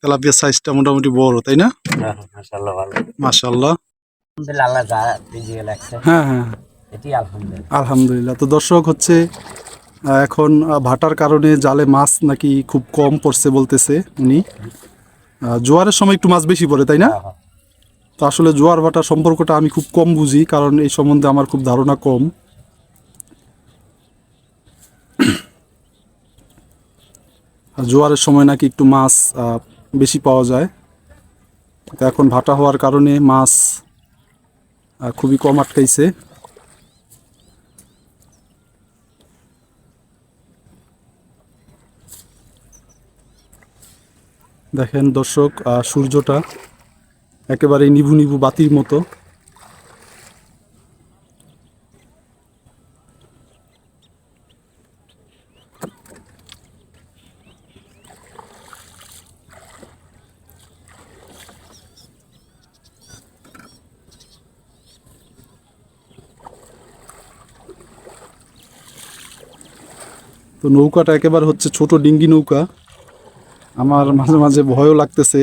তেলাপিয়ার সাইজটা মোটামুটি বড়, তাই না? মাশাআল্লাহ ভালো। মাশাআল্লাহ। আলহামদুলিল্লাহ আল্লাহ যা দিয়ে লাগছে হ্যাঁ হ্যাঁ এটি আলহামদুলিল্লাহ। আলহামদুলিল্লাহ। তো দর্শক হচ্ছে এখন ভাটার কারণে জালে মাছ নাকি খুব কম পড়ছে বলতেছে উনি। জোয়ারের সময় একটু মাছ বেশি পড়ে, তাই না? হ্যাঁ, হ্যাঁ। তো আসলে জোয়ার ভাটার সম্পর্কটা আমি খুব কম বুঝি, কারণ এই সম্বন্ধে আমার খুব ধারণা কম। আর জোয়ারের সময় নাকি একটু মাছ বেশি পাওয়া যায়। তো এখন ভাটা হওয়ার কারণে মাছ খুবই কম আটকাইছে। দেখেন দর্শক, সূর্যটা একেবারে নিভু নিভু বাতির মতো। তো নৌকাটা একেবারে হচ্ছে ছোট ডিঙ্গি নৌকা। আমার মাঝে মাঝে ভয়ও লাগতেছে।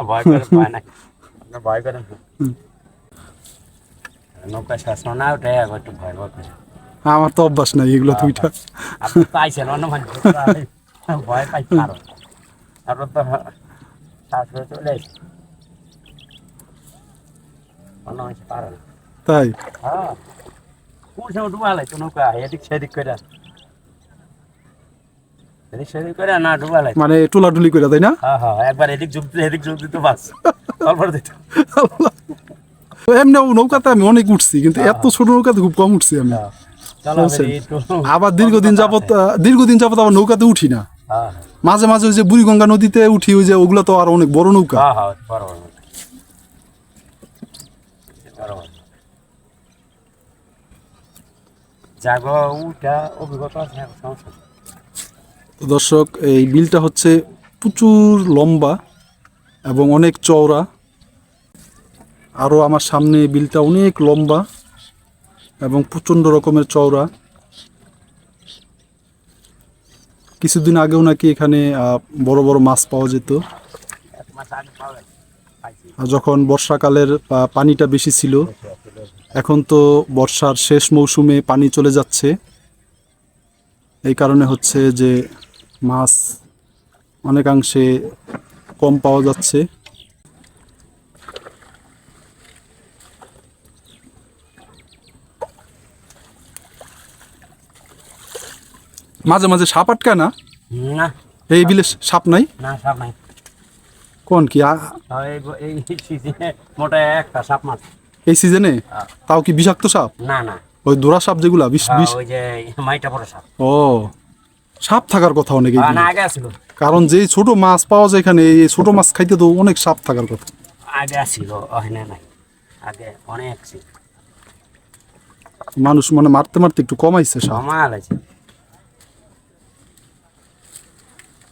ভয় করে পায় না, ভয় করেন নৌকা শাসন না ওটাই একটু ভয় ভয় করে। আমার তো অভ্যাস নাই এগুলো দুইটা। আপনি পাইছেন অন্য মানুষ ভয় পাই কারো তারপর তো শাসন চলে আসে অন্য মানুষ পারে না। তাই হ্যাঁ কোন সময় ডুবা লাগতো নৌকা এদিক সেদিক করে এদিক সেদিক করে না ডুবা লাগতো মানে টোলাটুলি করে, তাই না? হ্যাঁ হ্যাঁ একবার এদিক যুগ দিতে এদিক যুগ দিত বাস তারপর দিত। তো এমনি নৌকাতে আমি অনেক উঠছি, কিন্তু এত ছোট নৌকাতে খুব কম উঠছি আমি। আবার দীর্ঘদিন যাবত আবার নৌকাতে উঠি না। মাঝে মাঝে ওই যে বুড়িগঙ্গা নদীতে উঠি, ওই যে ওগুলো তো আর অনেক বড় নৌকা। তো দর্শক, এই বিলটা হচ্ছে প্রচুর লম্বা এবং অনেক চওড়া। আরও আমার সামনে বিলটা অনেক লম্বা এবং প্রচণ্ড রকমের চওড়া। কিছুদিন আগেও নাকি এখানে বড় বড় মাছ পাওয়া যেত। যখন বর্ষাকালের পানিটা বেশি ছিল। এখন তো বর্ষার শেষ মৌসুমে পানি চলে যাচ্ছে, এই কারণে হচ্ছে যে মাছ অনেকাংশে কম পাওয়া যাচ্ছে। মাঝে মাঝে সাপ আটকায় না? না এই বিলে সাপ নাই? না সাপ নাই। কোন কি এই সিজনে মোটা একটা সাপ মাছ এই সিজনে? তাও কি বিষাক্ত সাপ? না না ওই দোরা সাপ যেগুলা বিষ বিষ? ওই যে মাইটা বড় সাপ। ও, সাপ থাকার কথা অনেক। না আগে ছিল, কারণ যেই ছোট মাছ পাওয়া যায় এখানে, এই ছোট মাছ খাইতে তো অনেক সাপ থাকার কথা। আগে ছিল ওখানে নাই, আগে অনেক ছিল। মানুষ মানে মারতে মারতে একটু কমাইছে সাপ। কমাল আছে,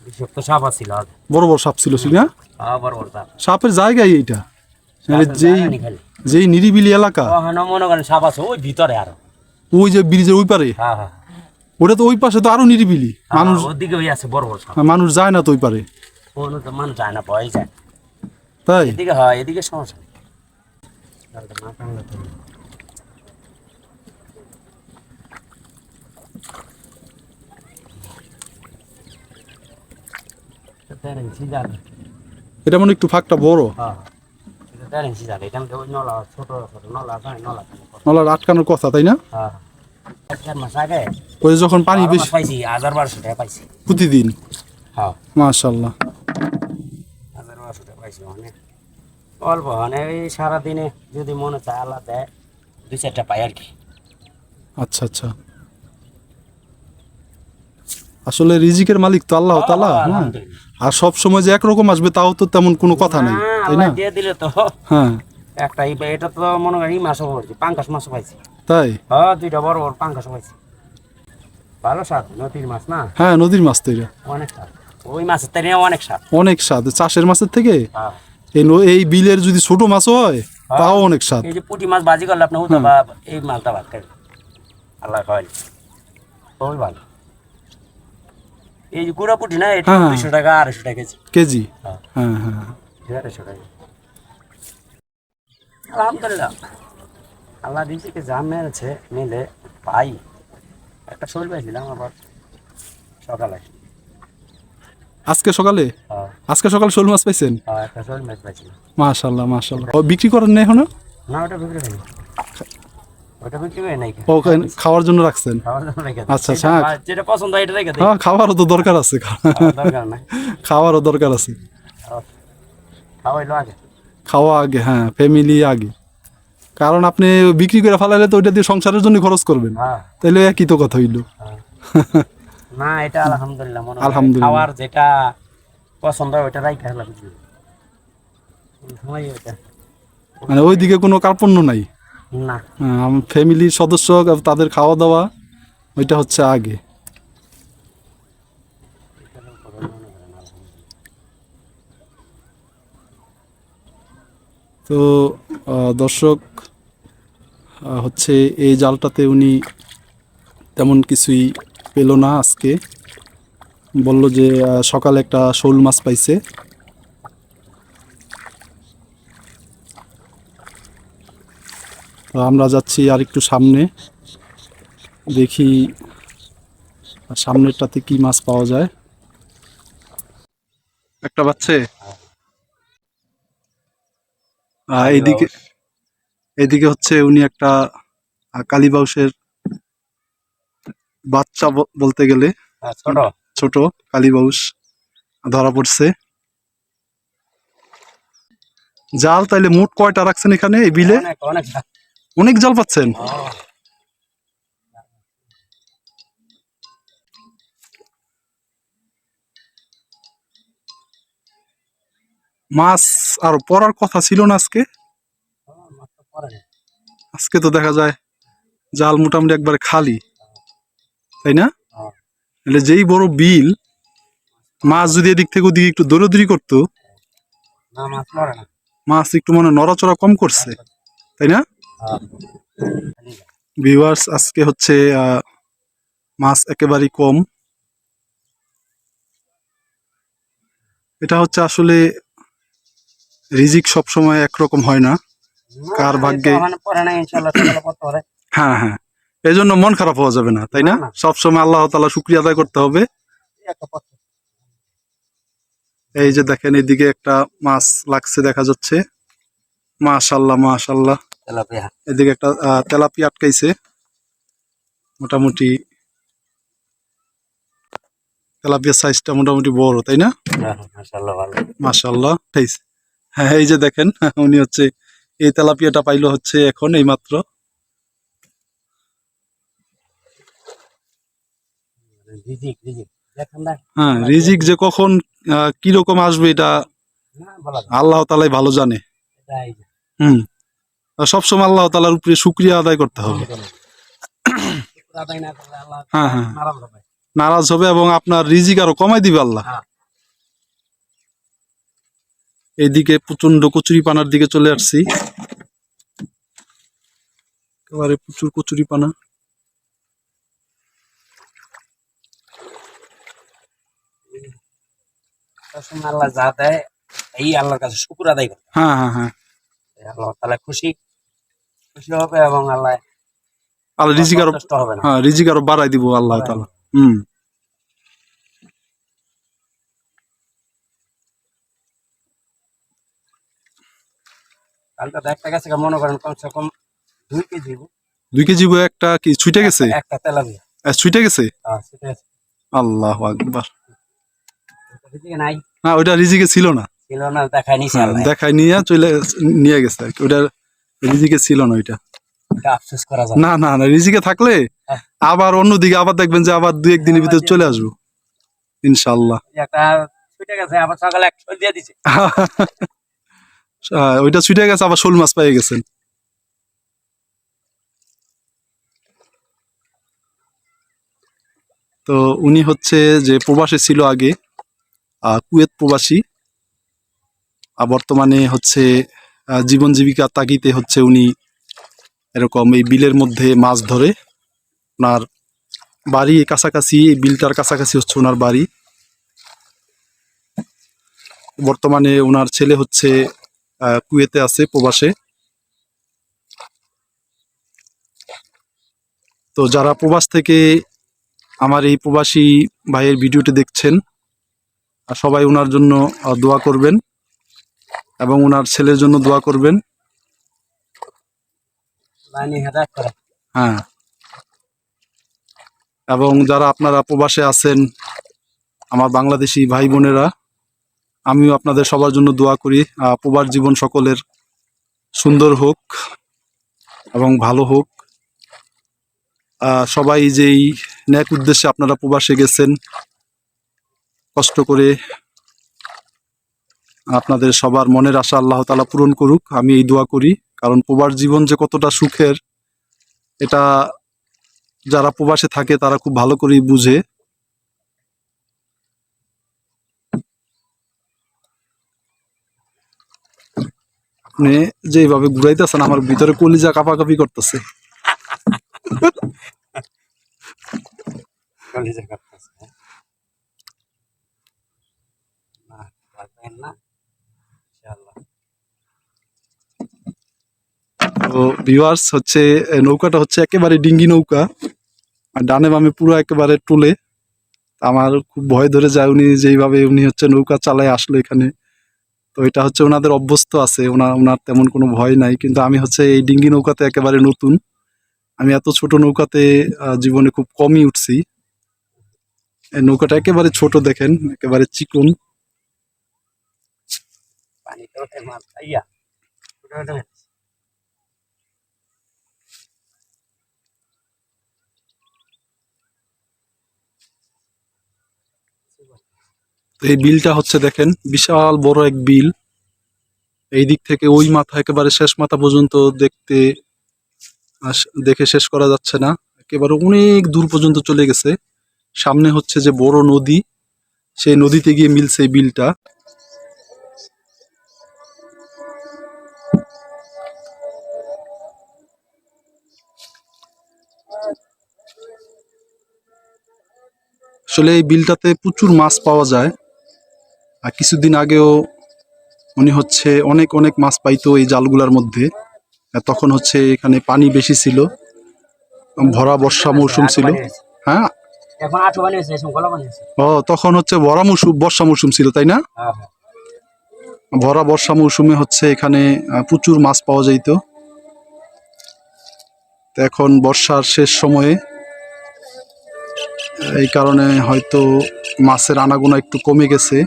বিষাক্ত সাপ ছিল আগে। বড় বড় সাপ ছিল না? বড় বড় সাপ। সাপের জায়গায় এইটা, মানে যেই নিরিবিলি এলাকা। মনে করেন সাপ আছে ওই ভিতরে আরো, ওই যে ব্রিজের ওই পারে। হ্যাঁ হ্যাঁ ওটা তো ওই পাশে তো আরো নিরিবিলি, মানুষ ওদিকে ওই আছে বড় বড় সাপ। মানুষ যায় না তো ওই পারে। কোনো তো মানুষ যায় না, ভয় যায়। তাই এদিকে হয়, এদিকে সমস্যা নেই। এটা মানে একটু ফাঁকটা বড়। নলার আটকানোর কথা, তাই না? ওই যখন পানি বেশি পাইছি ১,১২০০ টাকা পাইছি প্রতিদিন। হ্যাঁ মাশাআল্লাহ। ১,১২০০ টাকা পাইছি অনেক অল্প, মানে এই সারাদিনে যদি মনে চায় আল্লাহ দেয় ২-৪টা পাই আর কি। আচ্ছা আচ্ছা, আসলে রিজিকের মালিক তো আল্লাহ তাআলা। হ্যাঁ, আর সব সময় যে একরকম আসবে তাও তো তেমন কোনো কথা নেই, তাই না? দিয়ে দিলে তো হ্যাঁ, একটা এটা তো মনে করি মাছও পড়ছি, পাঙ্কাশ মাছও পাইছি। তাই? হ্যাঁ, 2টা বড় বড় পাঙ্কাশও পাইছি। ভালো স্বাদ, নদীর মাছ না? হ্যাঁ, নদীর মাছ তো এটা অনেক স্বাদ, ওই মাছের থেকে অনেক স্বাদ। অনেক স্বাদ চাষের মাছের থেকে। হ্যাঁ, এই বিলের যদি ছোট মাছও হয় তাও অনেক স্বাদ। এই যে পুঁটি মাছ ভাজি করলে আপনি হতো বা এই মাছটা ভাত খাই আল্লাহ খাওয়াই খুবই ভালো। এই যে গুঁড়া পুঁটি না, এটা হ্যাঁ। 200 টাকা 250 টাকা কেজি। কেজি? হ্যাঁ, হ্যাঁ হ্যাঁ। 250 টাকা। আলহামদুলিল্লাহ, আল্লাহ রিজিকে যা মেরেছে মিলে পাই। একটা শোল পাইছিলাম আবার সকালে। আজকে সকালে? হ্যাঁ, আজকে সকালে শোল মাছ পাইছেন? হ্যাঁ, একটা শোল মাছ পাইছিলাম। মাশাল্লাহ মাশাল্লাহ। ও বিক্রি করেন না এখনো? না, ওটা বিক্রি হয়নি, ওটা বিক্রি হয় নাই। ও খাওয়ার জন্য রাখছেন? খাওয়ার জন্য রেখে দিই। আচ্ছা, যেটা আচ্ছা। যেটা পছন্দ হয় এটা রেখে দিই। হ্যাঁ, খাওয়ারও তো দরকার আছে। খাওয়ার দরকার নাই, খাওয়ারও দরকার আছে। খাওয়াইলো আগে। খাওয়া আগে, হ্যাঁ, ফ্যামিলি আগে। কারণ আপনি বিক্রি করে ফেলাইলে তো ওইটা দিয়ে সংসারের জন্য খরচ করবেন, হ্যাঁ, তাইলে একই তো কথা হইলো। হ্যাঁ। না, এটা আলহামদুলিল্লাহ, মনে হয় আলহামদুলিল্লাহ। খাওয়ার যেটা পছন্দ হয় ওটা রাইখা হলাম। সময় ওটা মানে ওইদিকে কোনো কার্পণ্য নাই। না, ফ্যামিলির সদস্য, তাদের খাওয়া দাওয়া, ওইটা হচ্ছে আগে। তো দর্শক, হচ্ছে এই জালটাতে উনি তেমন কিছুই পেল না আজকে। বলল যে সকালে একটা শোল মাছ পাইছে। তো আমরা যাচ্ছি আর একটু সামনে, দেখি সামনেরটাতে কি মাছ পাওয়া যায়। একটা বাচ্চে এইদিকে, এদিকে হচ্ছে উনি একটা কালীবাউসের বাচ্চা বলতে গেলে ছোট ছোট কালীবাউস ধরা পড়ছে। জাল তাইলে মোট কয়টা রাখছেন এখানে এই বিলে? অনেক অনেক। অনেক জাল পাচ্ছেন। মাছ আরো পড়ার কথা ছিল না আজকে? আজকে তো দেখা যায় জাল মোটামুটি একবারে খালি, তাই না? એટલે যেই বড় বিল, মাছ যদি এদিক থেকে ওদিকে একটু দৌড়াদৌড়ি করতো, না, মাছ মরে না। মাছ একটু মনে হয় নড়াচড়া কম করছে, তাই না? হ্যাঁ। ভিউয়ার্স, আজকে হচ্ছে মাছ একেবারেই কম। এটা হচ্ছে আসলে রিজিক সবসময় একরকম হয় না, কার ভাগ্যে। পরে না, ইনশাআল্লাহ সকালে পড়তে পারে। হ্যাঁ হ্যাঁ, এই জন্য মন খারাপ হওয়া যাবে না, তাই না? না। সবসময় আল্লাহ তাআলা শুকরিয়া আদায় করতে হবে। একটা পড়তে। এই যে দেখেন, এদিকে একটা মাছ লাগছে দেখা যাচ্ছে। মাশাল্লাহ মাশাল্লাহ। তেলাপিয়া। এদিকে একটা তেলাপিয়া আটকাইছে। মোটামুটি তেলাপিয়ার সাইজটা মোটামুটি বড়, তাই না? মাশাআল্লাহ, ভালো। মাশাল্লাহ। হ্যাঁ, এই যে দেখেন, উনি হচ্ছে এই তেলাপিয়াটা পাইলো হচ্ছে এখন এই মাত্র। রিজিক রিজিক দেখেন না। হ্যাঁ, রিজিক যে কখন কিরকম আসবে এটা না, বলা যায় না। আল্লাহ তাআলাই ভালো জানে। এটাই যে। হুম, সবসময় আল্লাহ তাআলার উপরে শুকরিয়া আদায় করতে হবে। শুকর আদায় না করলে আল্লাহ হ্যাঁ হ্যাঁ, নারাজ হবে। নারাজ হবে এবং আপনার রিজিক আরো কমাই দিবে আল্লাহ। হ্যাঁ। এইদিকে প্রচন্ড কচুরি পানার দিকে চলে আসছি, একেবারে প্রচুর কচুরি পানা। সবসময় আল্লাহ যা দেয় এই আল্লাহর কাছে শুকর আদায় করে। হ্যাঁ হ্যাঁ হ্যাঁ, আল্লাহ তাআলা খুশি খুশি হবে এবং আল্লাহ আল্লাহ রিজিক আরো, সন্তুষ্ট হবে না। হ্যাঁ, রিজিক আরো বাড়াই দিব আল্লাহ বাড়ায় তাআলা। দিবে। হুম। কালকে তো একটা গেছে মনে করেন কমসে কম 2 কেজি। 2 কেজি বই একটা কি ছুটে গেছে? একটা তেলাপিয়া। ছুটে গেছে? হ্যাঁ, সেটা আছে। আল্লাহু আকবার। রিজিকে নাই, হ্যাঁ, ওইটা রিজিকে ছিল না। ছিল না, দেখায় নিছে হ্যাঁ, আল্লাহ। দেখাই নিয়ে গেছে আর কি। ওইটা রিজিকে ছিল না ওইটা। এটা আফসোস করা যায় না না না, রিজিকে থাকলে হ্যাঁ। আবার অন্যদিকে আবার দেখবেন যে আবার 2-1 দিনের ভিতরে চলে আসবো ইনশাআল্লাহ। একটা ছুটে গেছে, আবার সকালে এক শোল দিয়ে দিছে। ওইটা ছুটে গেছে, আবার শোল মাছ পেয়ে গেছেন। তো উনি হচ্ছে যে প্রবাসী ছিল আগে, কুয়েত প্রবাসী, আর বর্তমানে হচ্ছে জীবন জীবিকার তাগিদে হচ্ছে উনি এরকম এই বিলের মধ্যে মাছ ধরে। ওনার বাড়ি কাছাকাছি, এই বিলটার কাছাকাছি হচ্ছে ওনার বাড়ি। বর্তমানে ওনার ছেলে হচ্ছে কুয়েতে আছে প্রবাসে। তো যারা প্রবাস থেকে আমার এই প্রবাসী ভাইয়ের ভিডিওটি দেখছেন, সবাই ওনার জন্য দোয়া করবেন এবং ওনার ছেলের জন্য দোয়া করবেন। হ্যাঁ, এবং যারা আপনারা প্রবাসে আছেন আমার বাংলাদেশি ভাই বোনেরা, আমিও আপনাদের সবার জন্য দোয়া করি প্রবাস জীবন সকলের সুন্দর হোক এবং ভালো হোক। সবাই যেই ন্যাক উদ্দেশ্যে আপনারা প্রবাসে গেছেন, কষ্ট করে, আপনাদের সবার মনের আশা আল্লাহ তাআলা পূরণ করুক, আমি এই দোয়া করি। কারণ প্রবাস জীবন যে কতটা সুখের, এটা যারা প্রবাসে থাকে তারা খুব ভালো করেই বুঝে। আপনি যেভাবে ঘুরাইতেছেন আমার ভিতরে কলিজা কাঁপাকাঁপি করতেছে। তো ভিউয়ার্স হচ্ছে নৌকাটা হচ্ছে একেবারে ডিঙ্গি নৌকা, আর ডানে বামে পুরো একেবারে টুলে। আমার খুব ভয় ধরে যায়, যেইভাবে উনি হচ্ছে নৌকা চালায় আসলো এখানে। তো এটা হচ্ছে ওনাদের অভ্যস্ত আছে, ওনার তেমন কোনো ভয় নাই। কিন্তু আমি হচ্ছে এই ডিঙ্গি নৌকাতে একেবারে নতুন। আমি এত ছোট নৌকাতে জীবনে খুব কমই উঠছি। এই নৌকাটা একেবারে ছোট, দেখেন একেবারে চিকন। তো এই বিলটা হচ্ছে দেখেন বিশাল বড় এক বিল। এই দিক থেকে ওই মাথা একেবারে শেষ মাথা পর্যন্ত দেখে শেষ করা যাচ্ছে না, একেবারে অনেক দূর পর্যন্ত চলে গেছে। সামনে হচ্ছে যে বড় নদী, সেই নদীতে গিয়ে মিলছে এই বিলটা। আসলে এই বিলটাতে প্রচুর মাছ পাওয়া যায়। আর কিছুদিন আগেও উনি হচ্ছে অনেক অনেক মাছ পাইতো এই জালগুলার মধ্যে। আর তখন হচ্ছে এখানে পানি বেশি ছিল, ভরা বর্ষা মৌসুম ছিল। হ্যাঁ, ও তখন হচ্ছে বর্ষা মৌসুম ছিল, তাই না? ভরা বর্ষা মৌসুমে হচ্ছে এখানে প্রচুর মাছ পাওয়া যাইতো। তো এখন বর্ষার শেষ সময়ে, এই কারণে হয়তো মাছের আনাগোনা একটু কমে গেছে।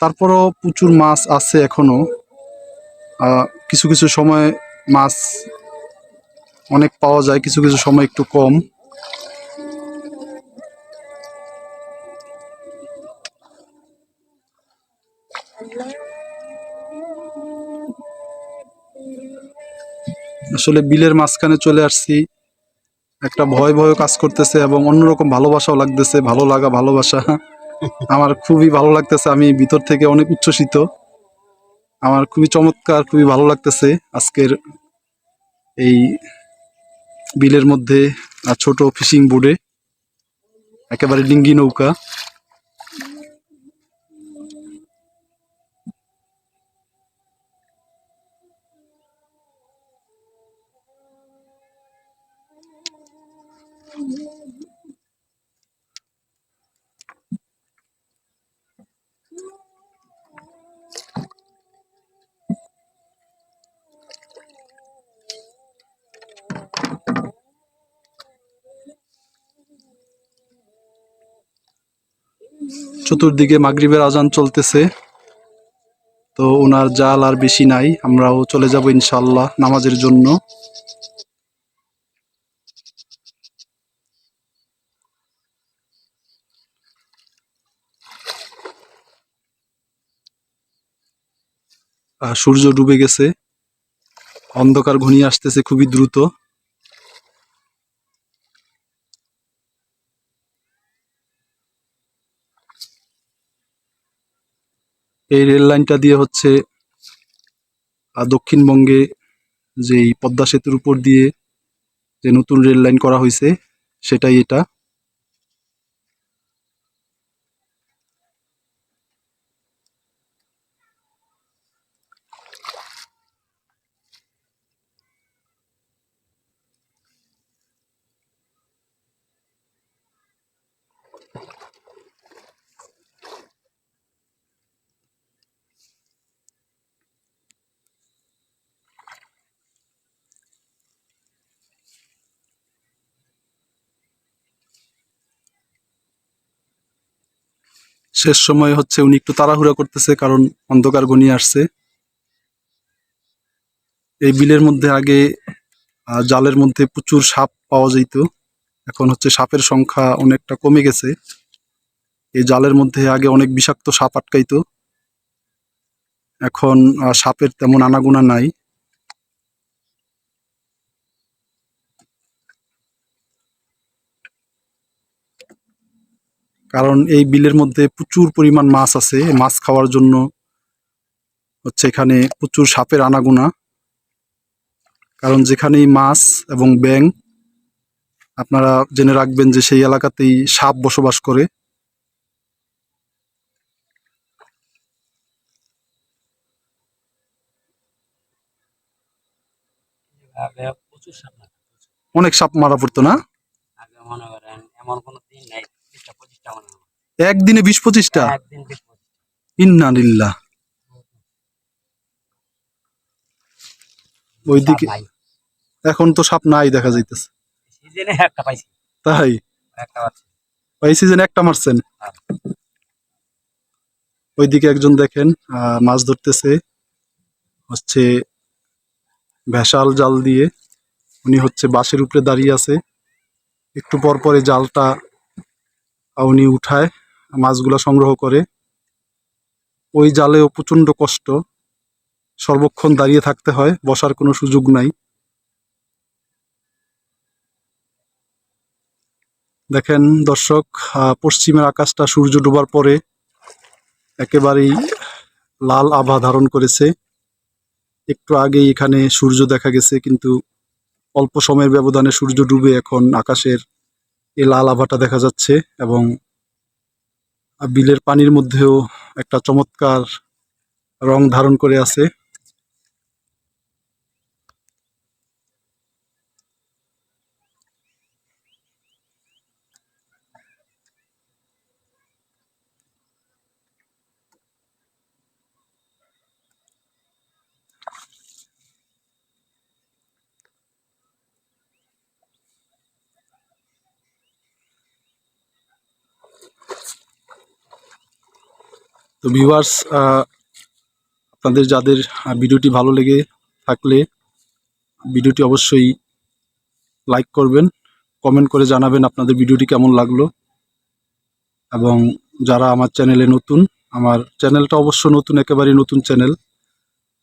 তারপরও প্রচুর মাছ আছে এখনো। কিছু কিছু সময় মাছ অনেক পাওয়া যায়, কিছু কিছু সময় একটু কম। আসলে বিলের মাঝখানে চলে আসছি, একটা ভয় ভয় কাজ করতেছে এবং অন্যরকম ভালোবাসাও লাগতেছে। ভালো লাগা, ভালোবাসা আমার খুবই ভালো লাগতেছে। আমি ভিতর থেকে অনেক উচ্ছ্বসিত, আমার খুবই চমৎকার, খুবই ভালো লাগতেছে আজকের এই বিলের মধ্যে ছোট ফিশিং বোর্ডে, একেবারে ডিঙ্গি নৌকা। চতুর্দিকে মাগরিবের আজান চলতেছে। তো ওনার জাল আর বেশি নাই, আমরাও চলে যাব ইনশাআল্লাহ নামাজের জন্য। সূর্য ডুবে গেছে, অন্ধকার ঘনিয়ে আসতেছে খুবই দ্রুত। এই রেল লাইনটা দিয়ে হচ্ছে দক্ষিণবঙ্গে যেই পদ্মা সেতুর উপর দিয়ে যে নতুন রেল লাইন করা হয়েছে, সেটাই এটা। শেষ সময় হচ্ছে উনি একটু তাড়াহুড়া করতেছে, কারণ অন্ধকার ঘনিয়ে আসছে। এই বিলের মধ্যে আগে জালের মধ্যে প্রচুর সাপ পাওয়া যেত, এখন হচ্ছে সাপের সংখ্যা অনেকটা কমে গেছে। এই জালের মধ্যে আগে অনেক বিষাক্ত সাপ আটকাইতো, এখন সাপের তেমন আনাগোনা নাই। কারণ এই বিলের মধ্যে প্রচুর পরিমাণ মাছ আছে, মাছ খাওয়ার জন্য হচ্ছে এখানে প্রচুর সাপের আনাগোনা। কারণ যেখানেই মাছ এবং ব্যাঙ, আপনারা জেনে রাখবেন যে সেই এলাকাতেই সাপ বসবাস করে। আগে প্রচুর সাপ না, অনেক সাপ মারা পড়তো না? আগে মনে করেন এমন কোনো দিন নাই 20টা 25টা মনে হয়। একদিনে 20-25টা? একদিন 20-25 ইন্না লিল্লাহ। সাপ ওইদিকে নাই। এখন তো সাপ নাই দেখা যাইতেছে। সিজনে একটা পাইছি, তাই? একটা পাচ্ছি। এই সিজনে একটা মারছেন? হ্যাঁ। ওইদিকে একজন দেখেন মাছ ধরতেছে হচ্ছে ভেসাল জাল দিয়ে। উনি হচ্ছে বাঁশের উপরে দাঁড়িয়ে আছে, একটু পর পরে জালটা উনি উঠায়, মাছগুলা সংগ্রহ করে। ওই জালেও প্রচন্ড কষ্ট, সর্বক্ষণ দাঁড়িয়ে থাকতে হয়, বসার কোনো সুযোগ নাই। দেখেন দর্শক, পশ্চিমের আকাশটা সূর্য ডোবার পরে একেবারেই লাল আভা ধারণ করেছে। একটু আগেই এখানে সূর্য দেখা গেছে, কিন্তু অল্প সময়ের ব্যবধানে সূর্য ডুবে এখন আকাশের এই লাল আভাটা দেখা যাচ্ছে, এবং বিলের পানির মধ্যেও একটা চমৎকার রং ধারণ করে আছে। তো ভিউয়ার্স, আপনাদের যাদের ভিডিওটি ভালো লেগে থাকলে ভিডিওটি অবশ্যই লাইক করবেন, কমেন্ট করে জানাবেন আপনাদের ভিডিওটি কেমন লাগলো। এবং যারা আমার চ্যানেলে নতুন, আমার চ্যানেলটা অবশ্য নতুন, একেবারেই নতুন চ্যানেল,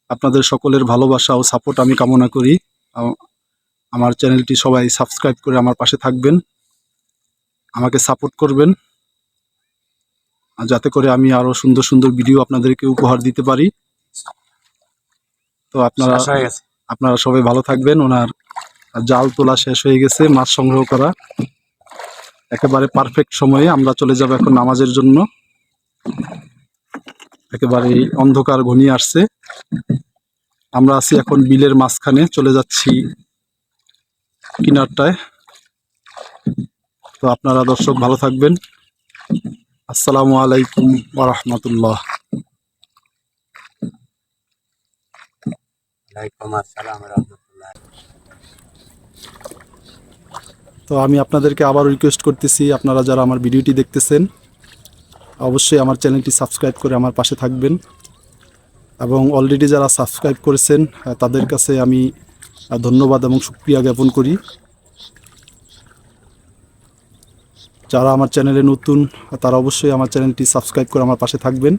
আপনাদের সকলের ভালোবাসা ও সাপোর্ট আমি কামনা করি। আমার চ্যানেলটি সবাই সাবস্ক্রাইব করে আমার পাশে থাকবেন, আমাকে সাপোর্ট করবেন, যাতে করে আমি আরো সুন্দর সুন্দর ভিডিও আপনাদেরকে উপহার দিতে পারি। তো শেষ হয়ে গেছে। আপনারা সবাই ভালো থাকবেন। ওনার জাল তোলা শেষ হয়ে গেছে, মাছ সংগ্রহ করা একেবারে পারফেক্ট সময়ে। আমরা চলে যাব এখন নামাজের জন্য, একেবারে অন্ধকার ঘনিয়ে আসছে। আমরা আছি এখন বিলের মাঝখানে, চলে যাচ্ছি কিনারটায়। তো আপনারা দর্শক ভালো থাকবেন। আসসালামু আলাইকুম ওয়া রাহমাতুল্লাহ। ওয়ালাইকুম আসসালাম ওয়া রাহমাতুল্লাহ। তো আমি আপনাদেরকে আবার রিকোয়েস্ট করতেছি, আপনারা যারা আমার ভিডিওটি দেখতেছেন অবশ্যই আমার চ্যানেলটি সাবস্ক্রাইব করে আমার পাশে থাকবেন, এবং অলরেডি যারা সাবস্ক্রাইব করেছেন তাদের কাছে আমি ধন্যবাদ এবং শুকরিয়া জ্ঞাপন করি। যারা আমার চ্যানেলে নতুন তারা অবশ্যই আমার চ্যানেলটি সাবস্ক্রাইব করে আমার পাশে থাকবেন।